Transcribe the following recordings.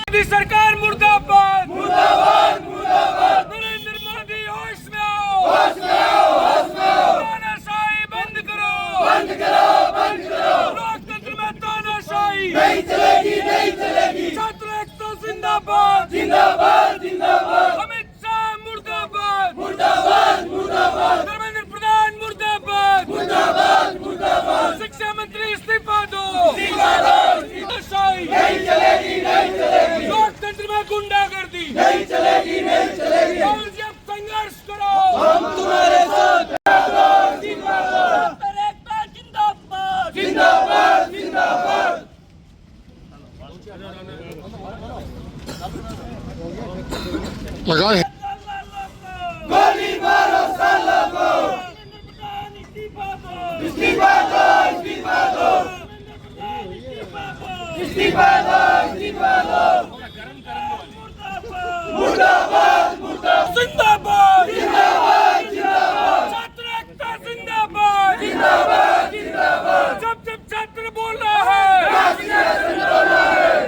मोदी सरकार मुर्दाबाद मुर्दाबाद मुर्दाबाद। नरेंद्र मोदी होश में आओ, होश में आओ, होश में आओ। तानाशाही बंद करो, बंद करो, बंद करो। लोकतंत्र में तानाशाही नहीं चलेगी, नहीं चलेगी। छात्र एकता जिंदाबाद, जिंदाबाद, जिंदाबाद। अमित शाह मुर्दाबाद, मुर्दाबाद, मुर्दाबाद। धर्मेंद्र प्रधान मुर्दाबाद, मुर्दाबाद, मुर्दाबाद। शिक्षा मंत्री इस्तीफा दो, इस्तीफा दो। तानाशाही नहीं चलेगी, नहीं चलेगी। लोकतंत्र में गुंडागर्दी नहीं चलेगी, नहीं चलेगी। राहुल जी अब संघर्ष करो, हम तुम्हारे साथ। जिंदाबाद, जिंदाबाद, जिंदाबाद। गोली मारो सालों को, इस्तीफा दो, इस्तीफा दो, इस्तीफा दो, इस्तीफा दो, इस्तीफा दो। मुर्दाबाद, मुर्दाबाद, जिंदाबाद, जिंदाबाद, जिंदाबाद। छात्र एकता जिंदाबाद, जिंदाबाद, जिंदाबाद। जब जब छात्र बोल रहा है,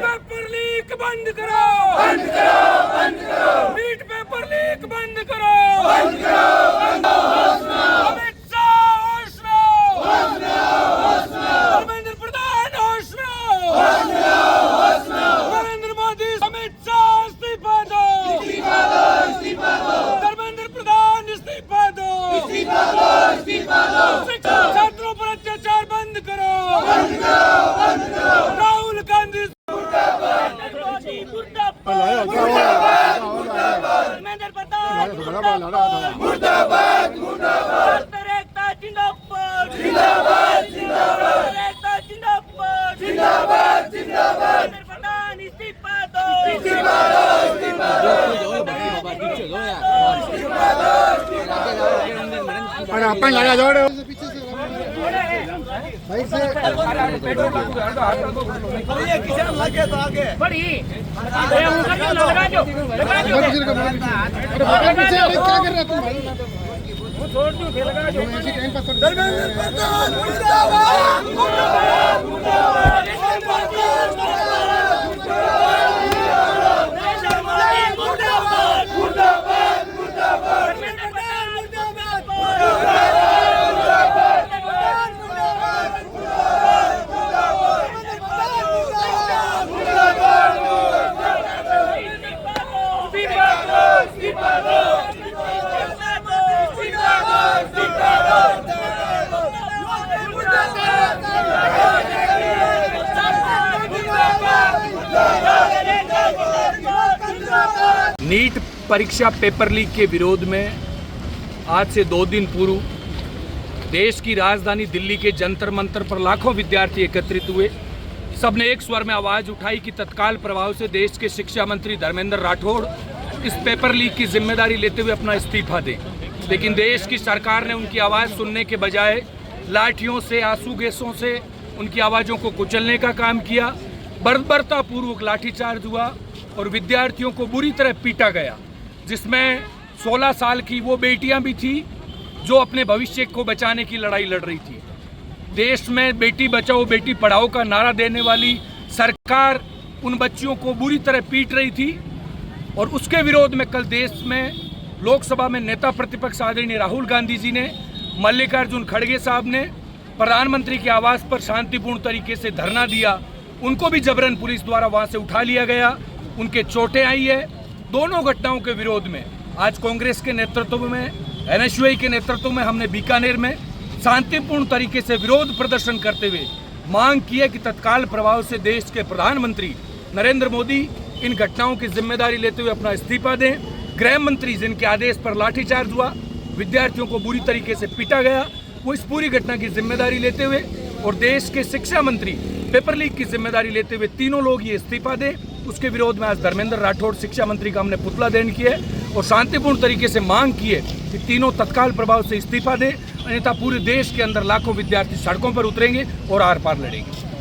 पेपर लीक बंद करो, बंद करो, बंद करो। नीट पेपर लीक बंद करो, बंद करो, बंद करो। अमित शाह होश में आओ, होश में आओ, होश में आओ। धर्मेंद्र प्रधान होश में आओ, होश में आओ, होश में आओ। नरेंद्र मोदी अमित शाह इस्तीफा दो, इस्तीफा दो, इस्तीफा दो। धर्मेंद्र प्रधान इस्तीफा दो, इस्तीफा दो, इस्तीफा दो। छात्रों पर अत्याचार बंद करो, बंद करो, बंद करो। राहुल गांधी मुर्दाबाद, मोदी मुर्दाबाद, मुर्दाबाद, मुर्दाबाद। धर्मेंद्र प्रधान मुर्दाबाद, मुर्दाबाद, मुर्दाबाद। एकता जिंदाबाद, जिंदाबाद, जिंदाबाद। एकता जिंदाबाद, जिंदाबाद, जिंदाबाद। धर्मेंद्र प्रधान इस्तीफा दो, इस्तीफा दो, इस्तीफा दो। अरे अपन लगा जोड़ पीछे से भाई से ये किसान लगे तो आगे बड़ी अरे उनका क्यों लगा जो अरे पीछे अरे क्या कर रहा तुम भाई वो छोड़ दो लगा जो ऐसी टाइम पास कर। धर्मेंद्र प्रधान मुर्दाबाद, मुर्दाबाद, मुर्दाबाद। मुर्दाबाद, मुर्दाबाद, मुर्दाबाद। नीट परीक्षा पेपर लीक के विरोध में आज से 2 दिन पूर्व देश की राजधानी दिल्ली के जंतर मंतर पर लाखों विद्यार्थी एकत्रित हुए। सबने एक स्वर में आवाज़ उठाई कि तत्काल प्रभाव से देश के शिक्षा मंत्री धर्मेंद्र राठौड़ इस पेपर लीक की जिम्मेदारी लेते हुए अपना इस्तीफा दें। लेकिन देश की सरकार ने उनकी आवाज़ सुनने के बजाय लाठियों से, आंसू गैसों से उनकी आवाज़ों को कुचलने का काम किया। बर्बरतापूर्वक लाठीचार्ज हुआ और विद्यार्थियों को बुरी तरह पीटा गया, जिसमें 16 साल की वो बेटियां भी थी जो अपने भविष्य को बचाने की लड़ाई लड़ रही थी। देश में बेटी बचाओ बेटी पढ़ाओ का नारा देने वाली सरकार उन बच्चियों को बुरी तरह पीट रही थी और उसके विरोध में कल देश में लोकसभा में नेता प्रतिपक्ष आदरणीय राहुल गांधी जी ने, मल्लिकार्जुन खड़गे साहब ने प्रधानमंत्री के आवास पर शांतिपूर्ण तरीके से धरना दिया। उनको भी जबरन पुलिस द्वारा वहां से उठा लिया गया, उनके चोटें आई है। दोनों घटनाओं के विरोध में आज कांग्रेस के नेतृत्व में, एनएसयूआई के नेतृत्व में हमने बीकानेर में शांतिपूर्ण तरीके से विरोध प्रदर्शन करते हुए मांग की है कि तत्काल प्रभाव से देश के प्रधानमंत्री नरेंद्र मोदी इन घटनाओं की जिम्मेदारी लेते हुए अपना इस्तीफा दें। गृह मंत्री जिनके आदेश पर लाठीचार्ज हुआ, विद्यार्थियों को बुरी तरीके से पीटा गया, वो इस पूरी घटना की जिम्मेदारी लेते हुए और देश के शिक्षा मंत्री पेपर लीक की जिम्मेदारी लेते हुए तीनों लोग ये इस्तीफा दें। उसके विरोध में आज धर्मेंद्र राठौड़ शिक्षा मंत्री का हमने पुतला दहन किया और शांतिपूर्ण तरीके से मांग की है कि तीनों तत्काल प्रभाव से इस्तीफा दें, अन्यथा पूरे देश के अंदर लाखों विद्यार्थी सड़कों पर उतरेंगे और आर पार लड़ेंगे।